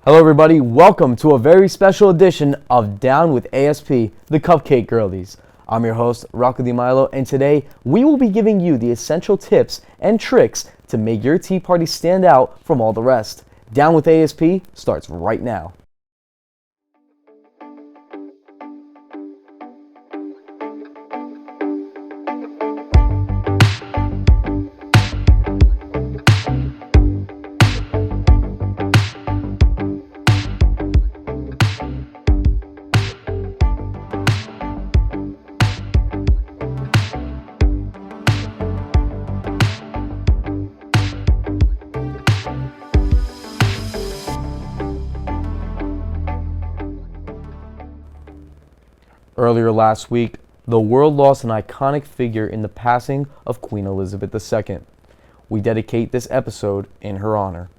Hello everybody, welcome to a very special edition of Down with ASP, the Cupcake Girlies. I'm your host, Rocco DiMilo, and today we will be giving you the essential tips and tricks to make your tea party stand out from all the rest. Down with ASP starts right now. Earlier last week, the world lost an iconic figure in the passing of Queen Elizabeth II. We dedicate this episode in her honor.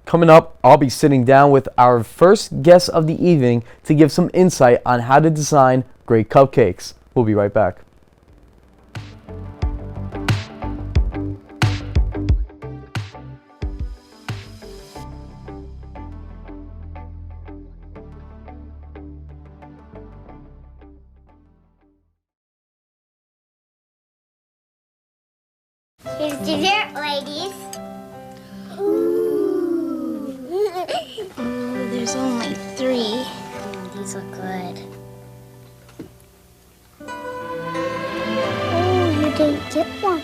Coming up, I'll be sitting down with our first guest of the evening to give some insight on how to design great cupcakes. We'll be right back. Here's dessert, ladies. There's only 3. These look good. Oh, you didn't get one.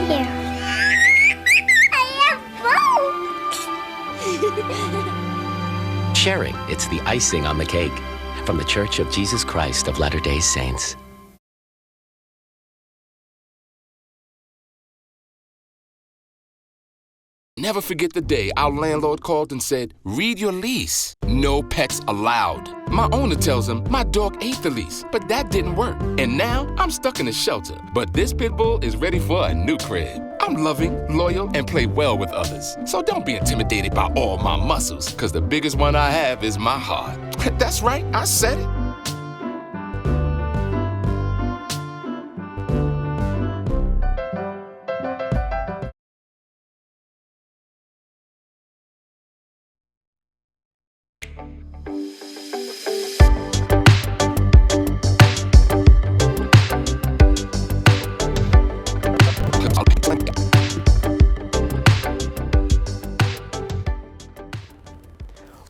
Here. I have both. Sharing, it's the icing on the cake. From the Church of Jesus Christ of Latter-day Saints. Never forget the day our landlord called and said, "Read your lease. No pets allowed." My owner tells him my dog ate the lease, but that didn't work. And now I'm stuck in a shelter. But this pit bull is ready for a new crib. I'm loving, loyal, and play well with others. So don't be intimidated by all my muscles, because the biggest one I have is my heart. That's right, I said it.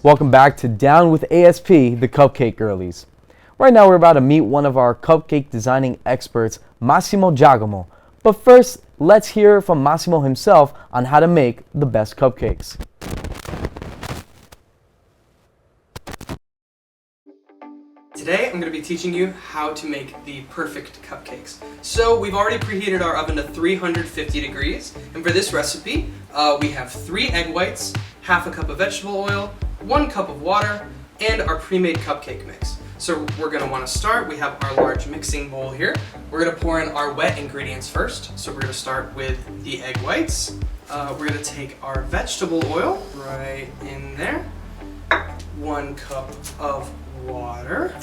Welcome back to Down with ASP, the Cupcake Girlies. Right now we're about to meet one of our cupcake designing experts, Massimo Giacomo. But first, let's hear from Massimo himself on how to make the best cupcakes. Today I'm going to be teaching you how to make the perfect cupcakes. So we've already preheated our oven to 350 degrees, and for this recipe we have 3 egg whites, half a cup of vegetable oil, 1 cup of water, and our pre-made cupcake mix. So we're going to want to start, we have our large mixing bowl here. We're going to pour in our wet ingredients first. So we're going to start with the egg whites. We're going to take our vegetable oil right in there, 1 cup of water,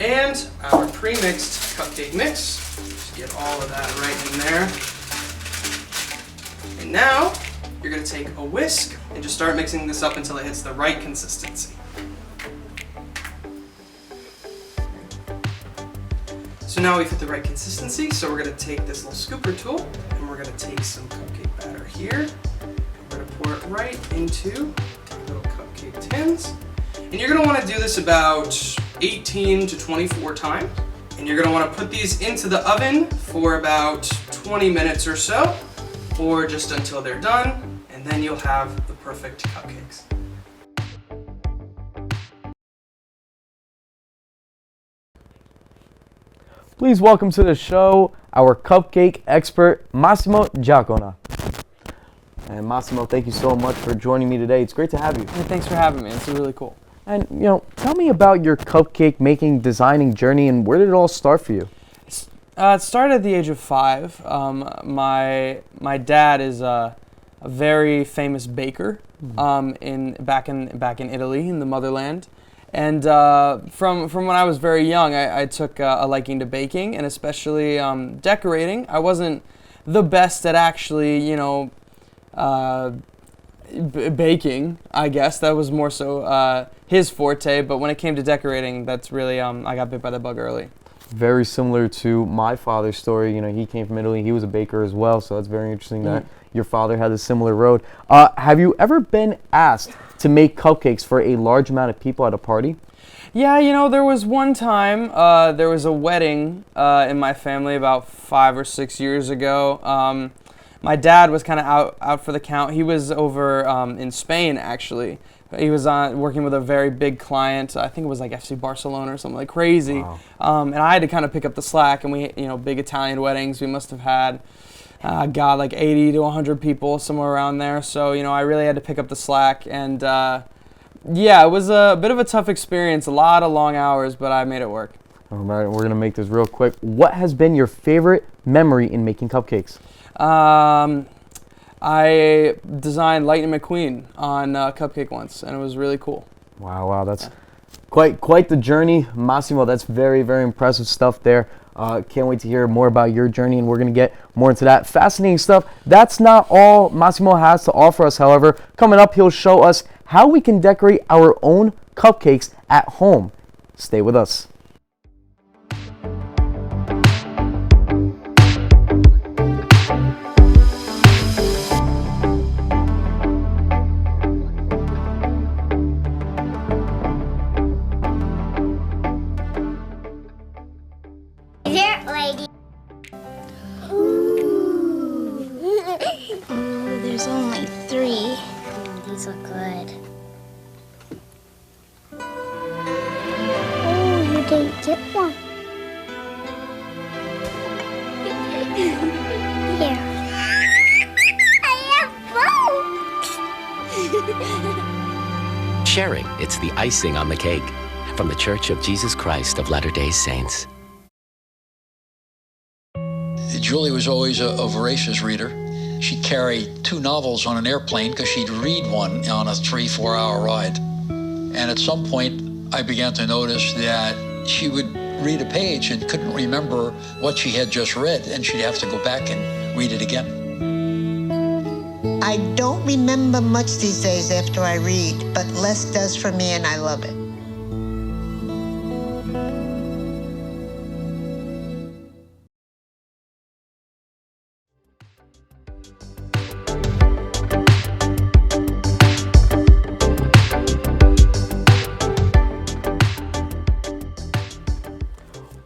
and our pre-mixed cupcake mix. Just get all of that right in there. And now you're going to take a whisk and just start mixing this up until it hits the right consistency. So now we've hit the right consistency, so we're going to take this little scooper tool and we're going to take some cupcake batter here. We're going to pour it right into the little cupcake tins. And you're going to want to do this about 18 to 24 times. And you're going to want to put these into the oven for about 20 minutes or so, or just until they're done, and then you'll have the perfect cupcakes. Please welcome to the show our cupcake expert, Massimo Giacomo. And Massimo, thank you so much for joining me today. It's great to have you. Hey, thanks for having me. This is really cool. And, tell me about your cupcake making, designing journey, and where did it all start for you? It started at the age of 5. My dad is a very famous baker back in Italy, in the motherland. And from when I was very young, I took a liking to baking, and especially decorating. I wasn't the best at actually, baking, I guess. That was more so his forte. But when it came to decorating, that's really, I got bit by the bug early. Very similar to my father's story. He came from Italy. He was a baker as well, so that's very interesting that your father had a similar road. Have you ever been asked to make cupcakes for a large amount of people at a party? Yeah, there was one time, there was a wedding in my family about 5 or 6 years ago. My dad was kind of out for the count. He was over in Spain, actually. He was working with a very big client. I think it was like FC Barcelona or something like crazy. Wow. And I had to kind of pick up the slack. And we, big Italian weddings, we must have had, like 80 to 100 people, somewhere around there. So, I really had to pick up the slack. And yeah, it was a bit of a tough experience, a lot of long hours, but I made it work. All right, we're going to make this real quick. What has been your favorite memory in making cupcakes? I designed Lightning McQueen on Cupcake once, and it was really cool. Wow, that's quite the journey. Massimo, that's very, very impressive stuff there. Can't wait to hear more about your journey, and we're going to get more into that fascinating stuff. That's not all Massimo has to offer us, however. Coming up, he'll show us how we can decorate our own cupcakes at home. Stay with us. Dessert lady. Oh, there's only 3. These look good. Oh, you didn't get one. Here. I have both. Sharing, it's the icing on the cake. From the Church of Jesus Christ of Latter-day Saints. Julie was always a voracious reader. She'd carry 2 novels on an airplane because she'd read one on a 3-4 hour ride. And at some point, I began to notice that she would read a page and couldn't remember what she had just read, and she'd have to go back and read it again. I don't remember much these days after I read, but less does for me, and I love it.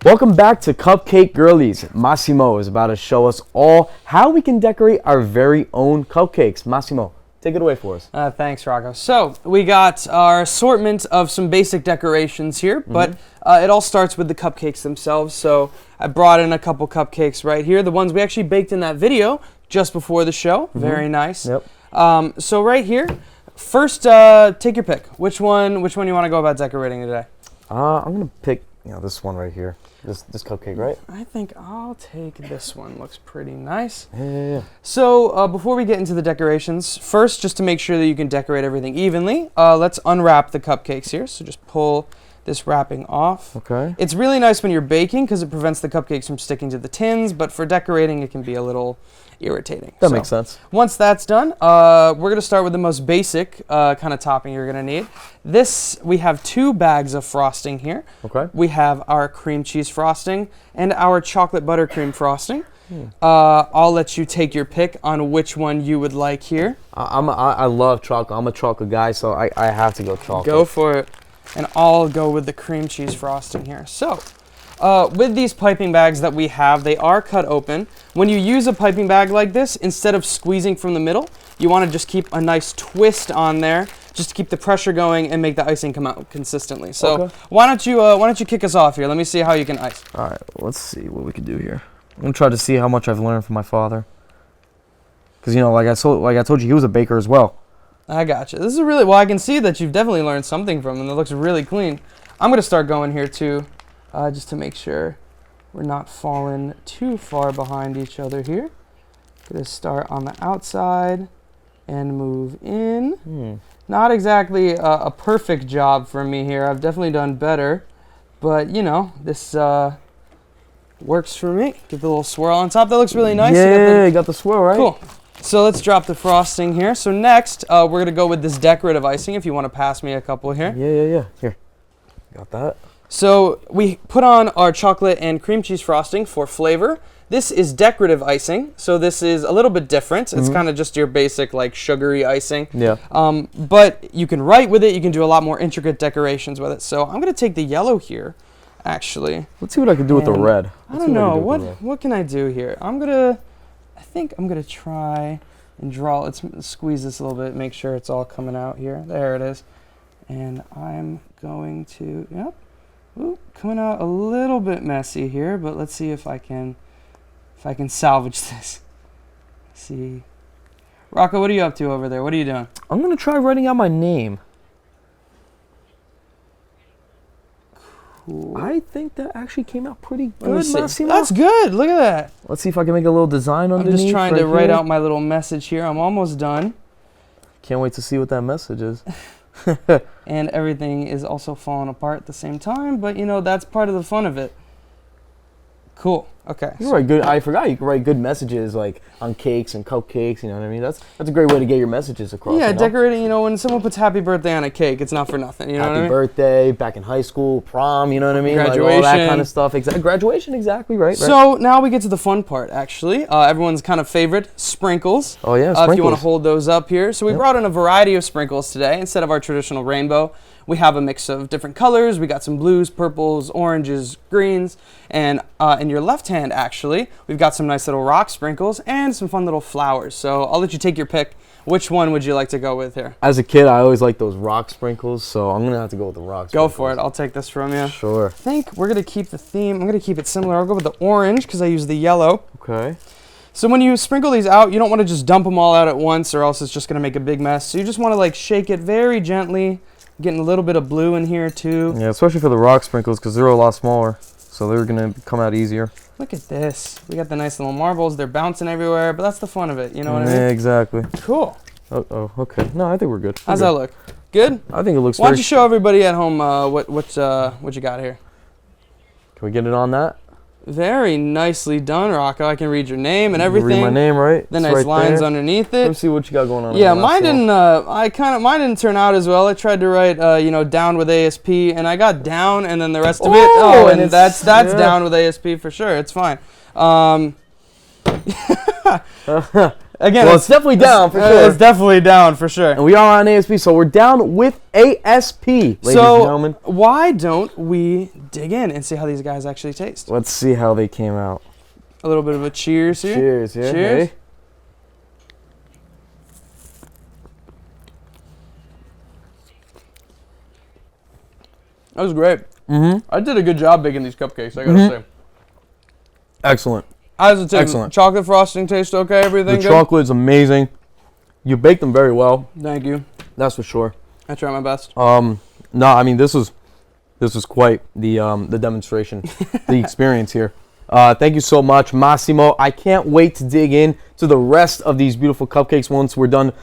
Welcome back to Cupcake Girlies. Massimo is about to show us all how we can decorate our very own cupcakes. Massimo, take it away for us. Thanks, Rocco. So we got our assortment of some basic decorations here, but it all starts with the cupcakes themselves. So I brought in a couple cupcakes right here, the ones we actually baked in that video just before the show. Very nice. Yep. So right here, first, take your pick. Which one you want to go about decorating today? I'm gonna pick this one right here. This cupcake, right? I think I'll take this one. Looks pretty nice. Yeah. So before we get into the decorations, first, just to make sure that you can decorate everything evenly, let's unwrap the cupcakes here. So just pull this wrapping off. Okay. It's really nice when you're baking because it prevents the cupcakes from sticking to the tins, but for decorating, it can be a little irritating. That makes sense. Once that's done, we're going to start with the most basic kind of topping you're going to need. We have 2 bags of frosting here. Okay. We have our cream cheese frosting and our chocolate buttercream frosting. I'll let you take your pick on which one you would like here. I love chocolate. I'm a chocolate guy, so I have to go chocolate. Go for it. And I'll go with the cream cheese frosting here. So, with these piping bags that we have, they are cut open. When you use a piping bag like this, instead of squeezing from the middle, you want to just keep a nice twist on there, just to keep the pressure going and make the icing come out consistently. So okay. why don't you kick us off here? Let me see how you can ice. All right, let's see what we can do here. I'm gonna try to see how much I've learned from my father. Cause like I told you, he was a baker as well. I gotcha. This is really, well, I can see that you've definitely learned something from them. It looks really clean. I'm going to start going here too, just to make sure we're not falling too far behind each other here. Going to start on the outside and move in. Not exactly a perfect job for me here. I've definitely done better, but you know, this works for me. Get the little swirl on top. That looks really nice. Yeah, you got the swirl, right? Cool. So let's drop the frosting here. So next, we're going to go with this decorative icing, if you want to pass me a couple here. Yeah. Here. Got that. So we put on our chocolate and cream cheese frosting for flavor. This is decorative icing, so this is a little bit different. It's kind of just your basic like sugary icing. Yeah. But you can write with it. You can do a lot more intricate decorations with it. So I'm going to take the yellow here, actually. Let's see what I can do with the red. I don't know. What can I do here? I think I'm going to try and draw. Let's squeeze this a little bit, make sure it's all coming out here. There it is. And I'm going to, yep. Ooh, coming out a little bit messy here, but let's see if I can salvage this. Let's see. Rocco, what are you up to over there? What are you doing? I'm going to try writing out my name. Cool. I think that actually came out pretty good, Massimo. That's good. Look at that. Let's see if I can make a little design underneath. I'm just trying to write out my little message here. I'm almost done. Can't wait to see what that message is. And everything is also falling apart at the same time, but you know, that's part of the fun of it. Cool. Okay. You write good. I forgot you can write good messages like on cakes and cupcakes. You know what I mean? That's a great way to get your messages across. Yeah, you know? decorating. You know, when someone puts "Happy Birthday" on a cake, it's not for nothing. You know what I mean? Happy birthday, back in high school, prom. You know what I mean? Graduation, like all that kind of stuff. Graduation, exactly right. So now we get to the fun part. Actually, everyone's kind of favorite sprinkles. Oh yeah, sprinkles. If you want to hold those up here. So we brought in a variety of sprinkles today instead of our traditional rainbow. We have a mix of different colors. We got some blues, purples, oranges, greens, and in your left hand, actually, we've got some nice little rock sprinkles and some fun little flowers. So I'll let you take your pick. Which one would you like to go with here? As a kid, I always liked those rock sprinkles, so I'm gonna have to go with the rock sprinkles. Go for it. I'll take this from you. Sure. I think we're gonna keep the theme. I'm gonna keep it similar. I'll go with the orange because I use the yellow. Okay. So when you sprinkle these out, you don't want to just dump them all out at once, or else it's just gonna make a big mess. So you just want to like shake it very gently. Getting a little bit of blue in here too. Yeah, especially for the rock sprinkles because they're a lot smaller, so they're gonna come out easier. Look at this. We got the nice little marbles. They're bouncing everywhere, but that's the fun of it. You know what I mean? Yeah, exactly. Cool. Oh, okay. No, I think we're good. How's that look? Good? I think it looks. Why don't you show everybody at home what you got here? Can we get it on that? Very nicely done, Rocco. I can read your name and everything. Read my name, right? The nice lines underneath it. Let's see what you got going on. Yeah, mine didn't. Mine didn't turn out as well. I tried to write, down with ASP, and I got down, and then the rest of it. Oh, and that's down with ASP for sure. It's fine. Again, well, it's definitely down for sure. It's definitely down for sure. And we are on ASP, so we're down with ASP, ladies and gentlemen. Why don't we dig in and see how these guys actually taste? Let's see how they came out. A little bit of a cheers here. Cheers, yeah. Cheers. Hey. That was great. I did a good job baking these cupcakes, I gotta say. Excellent. How does it taste? Excellent. Chocolate frosting taste okay? Everything the good? chocolate is amazing. You baked them very well. Thank you. That's for sure. I tried my best. No, I mean this was quite the demonstration, the experience here. Thank you so much, Massimo. I can't wait to dig in to the rest of these beautiful cupcakes once we're done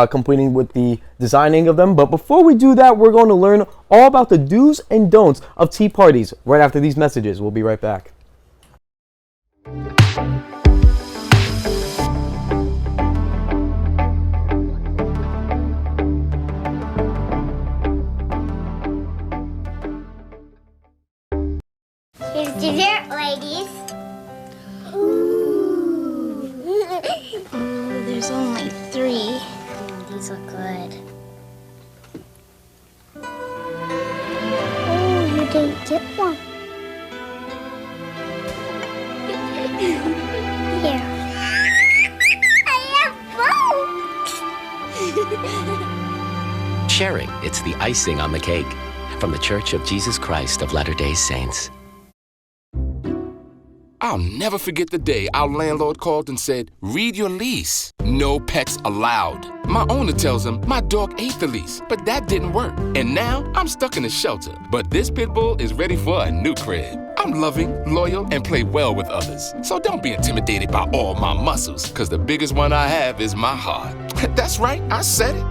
completing with the designing of them. But before we do that, we're going to learn all about the do's and don'ts of tea parties right after these messages. We'll be right back. Here's dessert, ladies. Ooh, there's only 3. These look good. Oh, you didn't get one. Here. I have both. Sharing, it's the icing on the cake. From the Church of Jesus Christ of Latter-day Saints. I'll never forget the day our landlord called and said, read your lease. No pets allowed. My owner tells him my dog ate the lease, but that didn't work. And now I'm stuck in a shelter. But this pit bull is ready for a new crib. I'm loving, loyal, and play well with others. So don't be intimidated by all my muscles, because the biggest one I have is my heart. That's right, I said it.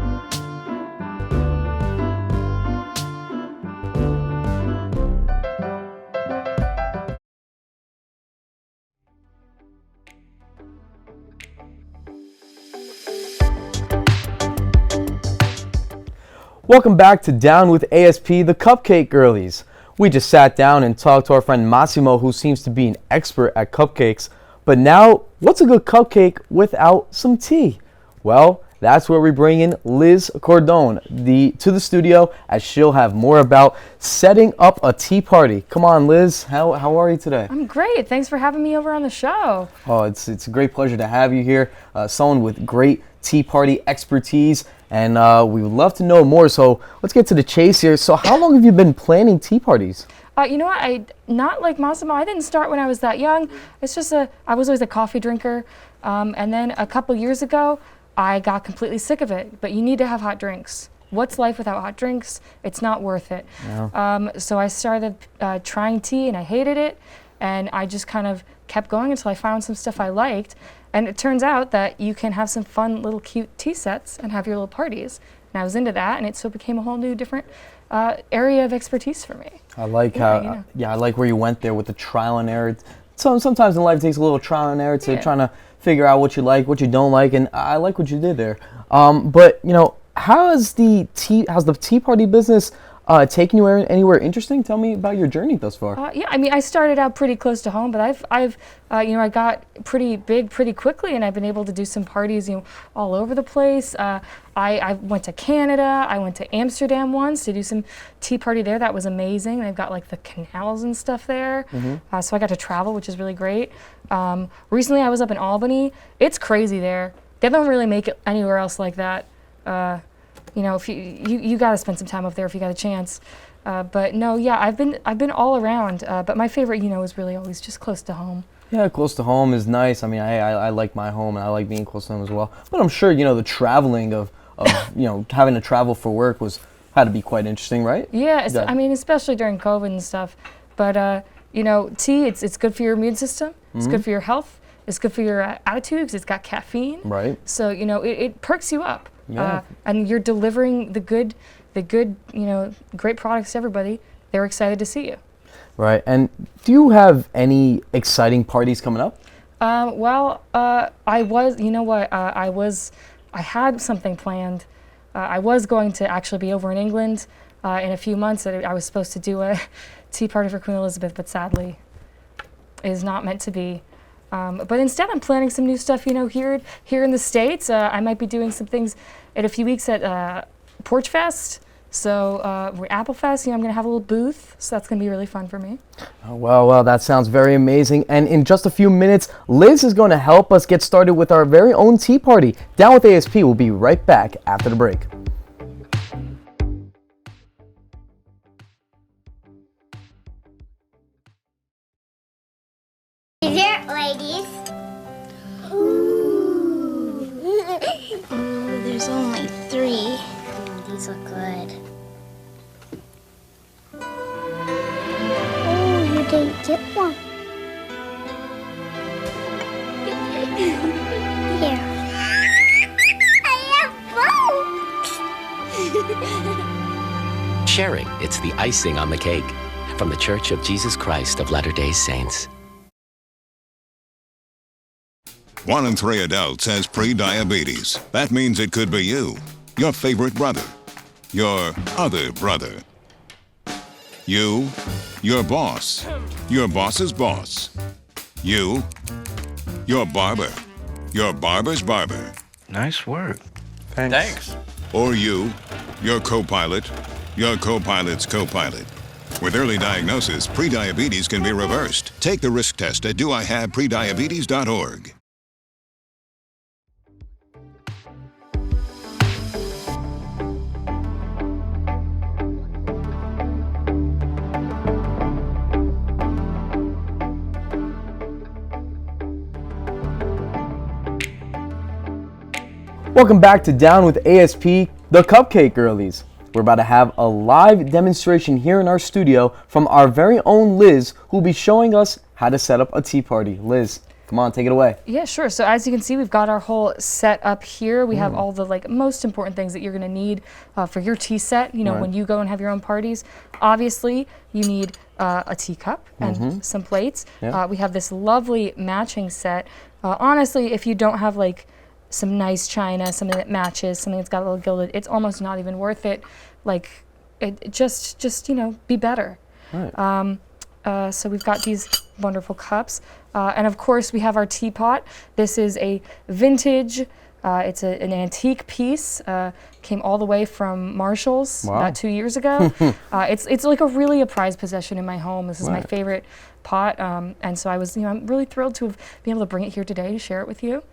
Welcome back to Down with ASP, the Cupcake Girlies. We just sat down and talked to our friend Massimo, who seems to be an expert at cupcakes. But now, what's a good cupcake without some tea? Well, that's where we bring in Liz Cordone to the studio, as she'll have more about setting up a tea party. Come on, Liz. How are you today? I'm great. Thanks for having me over on the show. Oh, it's a great pleasure to have you here. Someone with great tea party expertise. And we would love to know more, so let's get to the chase here. So how long have you been planning tea parties? You know what, not like Massimo, I didn't start when I was that young. It's just I was always a coffee drinker. And then a couple years ago, I got completely sick of it. But you need to have hot drinks. What's life without hot drinks? It's not worth it. No. So I started trying tea, and I hated it. And I just kind of kept going until I found some stuff I liked. And it turns out that you can have some fun little cute tea sets and have your little parties. And I was into that, and it so became a whole new different area of expertise for me. I like I like where you went there with the trial and error. So sometimes in life it takes a little trial and error to trying to figure out what you like, what you don't like, and I like what you did there. But you know, how's the tea party business taking you anywhere interesting? Tell me about your journey thus far. Yeah, I mean, I started out pretty close to home, but I've I got pretty big pretty quickly, and I've been able to do some parties, all over the place. I went to Canada, I went to Amsterdam once to do some tea party there. That was amazing. They've got like the canals and stuff there. Mm-hmm. So I got to travel, which is really great. Recently I was up in Albany. It's crazy there. They don't really make it anywhere else like that. If you got to spend some time up there if you got a chance. But no, yeah, I've been all around. But my favorite, is really always just close to home. Yeah, close to home is nice. I mean, I like my home, and I like being close to home as well. But I'm sure, the traveling of having to travel for work had to be quite interesting, right? Yeah, I mean, especially during COVID and stuff. But, tea, it's good for your immune system. Mm-hmm. It's good for your health. It's good for your attitude because it's got caffeine. Right. So, it perks you up. Yeah. And you're delivering the good, great products to everybody. They're excited to see you. Right. And do you have any exciting parties coming up? I had something planned. I was going to actually be over in England in a few months. I was supposed to do a tea party for Queen Elizabeth, but sadly it is not meant to be. But instead, I'm planning some new stuff, here in the States. I might be doing some things in a few weeks at Porch Fest. So Apple Fest, I'm going to have a little booth. So that's going to be really fun for me. Oh, well, that sounds very amazing. And in just a few minutes, Liz is going to help us get started with our very own tea party. Down with ASP, we'll be right back after the break. Dessert, ladies. There's only 3. These look good. Oh, you didn't get one. Here. I have both. Sharing, it's the icing on the cake. From the Church of Jesus Christ of Latter-day Saints. 1 in 3 adults has pre-diabetes. That means it could be you, your favorite brother, your other brother, you, your boss, your boss's boss, you, your barber, your barber's barber. Nice work. Thanks. Or you, your co-pilot, your co-pilot's co-pilot. With early diagnosis, pre-diabetes can be reversed. Take the risk test at doihaveprediabetes.org. Welcome back to Down with ASP, the Cupcake Girlies. We're about to have a live demonstration here in our studio from our very own Liz, who will be showing us how to set up a tea party. Liz, come on, take it away. Yeah, sure. So as you can see, we've got our whole set up here. We have all the most important things that you're going to need for your tea set, when you go and have your own parties. Obviously, you need a teacup and some plates. Yeah. We have this lovely matching set. Honestly, if you don't have some nice china, something that matches, something that's got a little gilded, it's almost not even worth it. Just be better. Right. So we've got these wonderful cups. And of course, we have our teapot. This is a vintage, it's an antique piece. Came all the way from Marshall's about 2 years ago. It's like really a prized possession in my home. This is my favorite pot. And so I was, I'm really thrilled to have been able to bring it here today to share it with you.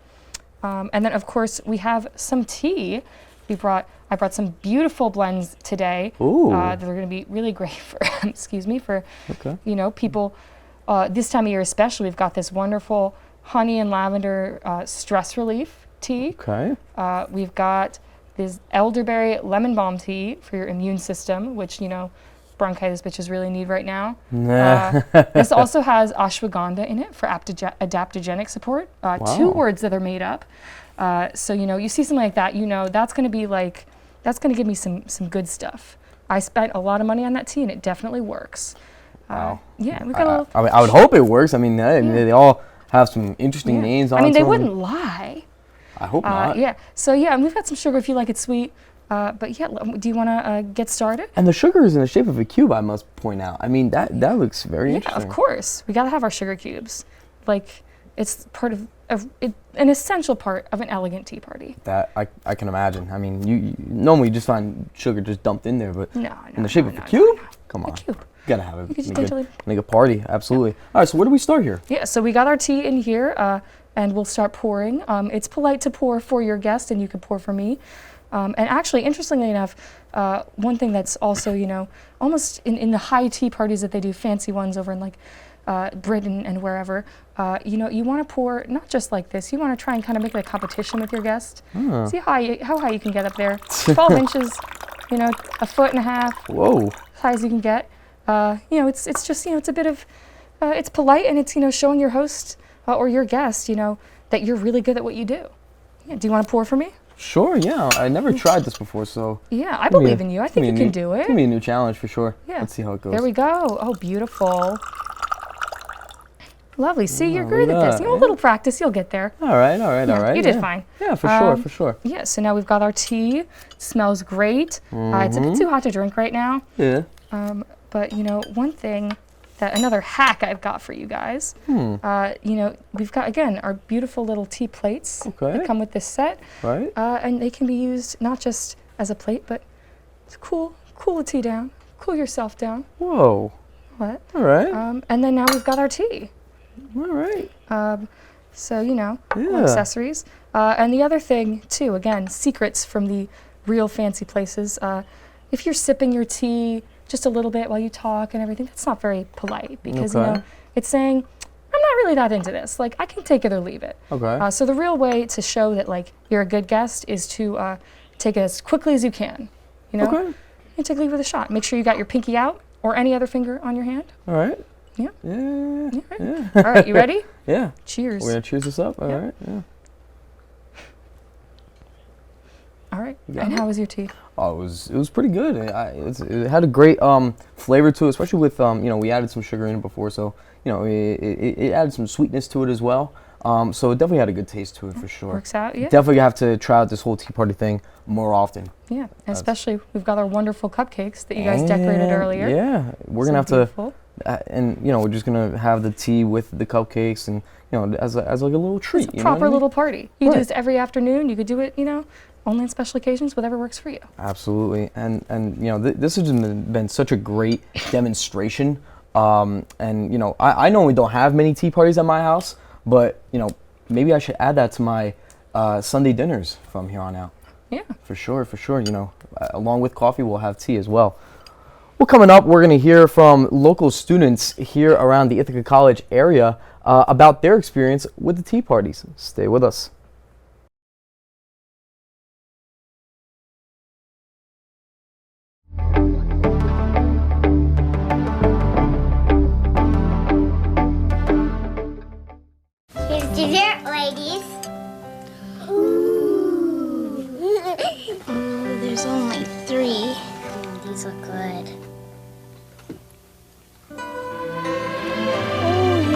And then of course, we have some tea. I brought some beautiful blends today that are going to be really great for, people. This time of year especially, we've got this wonderful honey and lavender stress relief tea. Okay. We've got this elderberry lemon balm tea for your immune system, which, bronchitis bitches really need right now. This also has ashwagandha in it for adaptogenic support. 2 words that are made up. So, you see something like that, that's going to be that's going to give me some good stuff. I spent a lot of money on that tea, and it definitely works. Wow. Yeah, we've got a little. I would hope it works. I mean, they all have some interesting names on them. They wouldn't lie. I hope not. Yeah. So, and we've got some sugar if you like it sweet. But yeah, do you want to get started? And the sugar is in the shape of a cube, I must point out. I mean, that looks very interesting. Yeah, of course. We got to have our sugar cubes. It's part of an essential part of an elegant tea party. That I can imagine. I mean, you normally just find sugar just dumped in there, but in the shape of a cube? Come on. A cube. You gotta have it. Make a party, absolutely. Yeah. All right, so where do we start here? Yeah, so we got our tea in here, and we'll start pouring. It's polite to pour for your guest, and you can pour for me. And actually, interestingly enough, one thing that's also, almost in the high tea parties that they do, fancy ones over in Britain and wherever, you want to pour not just like this. You want to try and kind of make it a competition with your guest. See how high you can get up there. 12 inches, a foot and a half. Whoa. As high as you can get. It's just, it's a bit of, it's polite, and it's, showing your host or your guest, that you're really good at what you do. Yeah, do you want to pour for me? Sure, yeah. I never tried this before, so. Yeah, I believe in you. I think you can do it. Give me a new challenge for sure. Yeah. Let's see how it goes. There we go. Oh, beautiful. Lovely. See, you're great at this. A little practice, you'll get there. All right. You did fine. Yeah, for sure. Yeah, so now we've got our tea. It smells great. It's a bit too hot to drink right now. Yeah. But, one thing, another hack I've got for you guys. We've got, again, our beautiful little tea plates that come with this set. Right. And they can be used not just as a plate, but to cool the tea down, cool yourself down. Whoa. What? All right. And then now we've got our tea. All right. So, little accessories. And the other thing, too, again, secrets from the real fancy places. If you're sipping your tea just a little bit while you talk and everything, that's not very polite because, it's saying, I'm not really that into this. I can take it or leave it. Okay. So the real way to show that, you're a good guest is to take it as quickly as you can, Okay. And take it with a shot. Make sure you got your pinky out or any other finger on your hand. All right. Yeah. Yeah. All right, you ready? Yeah. Cheers. We're going to cheers this up? All right. Yeah. All right. And how was your tea? Oh, it was pretty good. It had a great flavor to it, especially with we added some sugar in it before, so it added some sweetness to it as well. So it definitely had a good taste to it for sure. Works out, yeah. Definitely have to try out this whole tea party thing more often. Yeah, especially we've got our wwonderful cupcakes that you guys decorated earlier. Yeah, we're gonna have to, and we're just gonna have the tea with the cupcakes, and as like a little treat. It's a proper little party. You do this every afternoon. You could do it, only on special occasions, whatever works for you. Absolutely, and this has been such a great demonstration. And I normally don't have many tea parties at my house, but maybe I should add that to my Sunday dinners from here on out. Yeah. For sure. Along with coffee, we'll have tea as well. Well, coming up, we're going to hear from local students here around the Ithaca College area about their experience with the tea parties. Stay with us.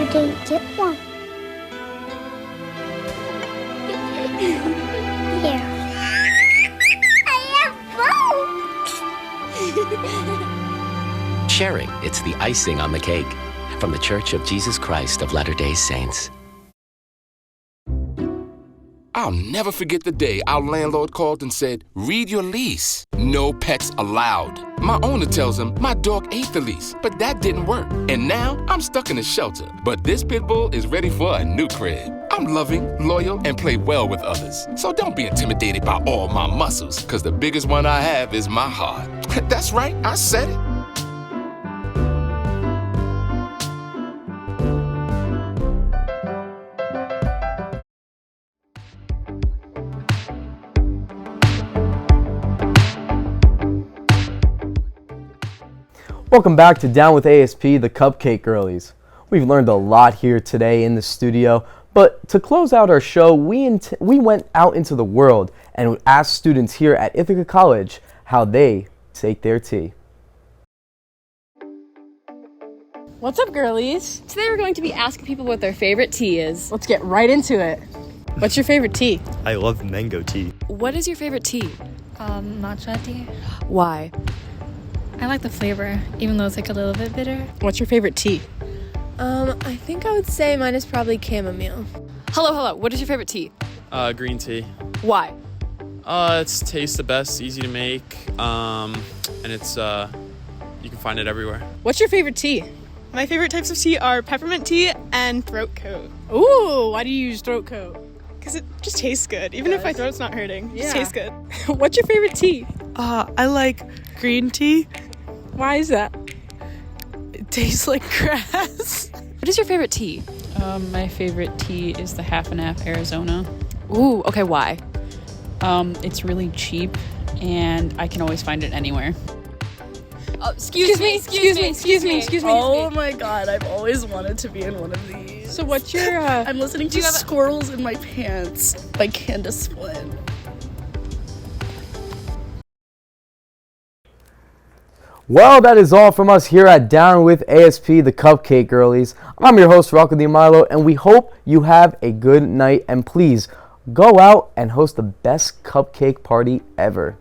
I didn't get one. Here. I have both. Sharing, it's the icing on the cake. From the Church of Jesus Christ of Latter-day Saints. I'll never forget the day our landlord called and said, read your lease. No pets allowed. My owner tells him my dog ate the lease, but that didn't work. And now I'm stuck in a shelter. But this pit bull is ready for a new crib. I'm loving, loyal, and play well with others. So don't be intimidated by all my muscles, because the biggest one I have is my heart. That's right, I said it. Welcome back to Down with ASP, the Cupcake Girlies. We've learned a lot here today in the studio, but to close out our show, we went out into the world and asked students here at Ithaca College how they take their tea. What's up, girlies? Today we're going to be asking people what their favorite tea is. Let's get right into it. What's your favorite tea? I love mango tea. What is your favorite tea? Matcha tea. Why? I like the flavor, even though it's like a little bit bitter. What's your favorite tea? I think I would say mine is probably chamomile. Hello. What is your favorite tea? Green tea. Why? It tastes the best, easy to make, and it's you can find it everywhere. What's your favorite tea? My favorite types of tea are peppermint tea and throat coat. Ooh, why do you use throat coat? Because it just tastes good, even if my throat's not hurting. It just tastes good. What's your favorite tea? I like green tea. Why is that? It tastes like grass. What is your favorite tea? My favorite tea is the Half and Half Arizona. Ooh, okay, why? It's really cheap and I can always find it anywhere. Excuse me. Oh my god, I've always wanted to be in one of these. So what's your, I'm listening to Squirrels in My Pants by Candace Flynn. Well, that is all from us here at Down with ASP, the Cupcake Girlies. I'm your host, Rocco DiMilo, and we hope you have a good night. And please, go out and host the best cupcake party ever.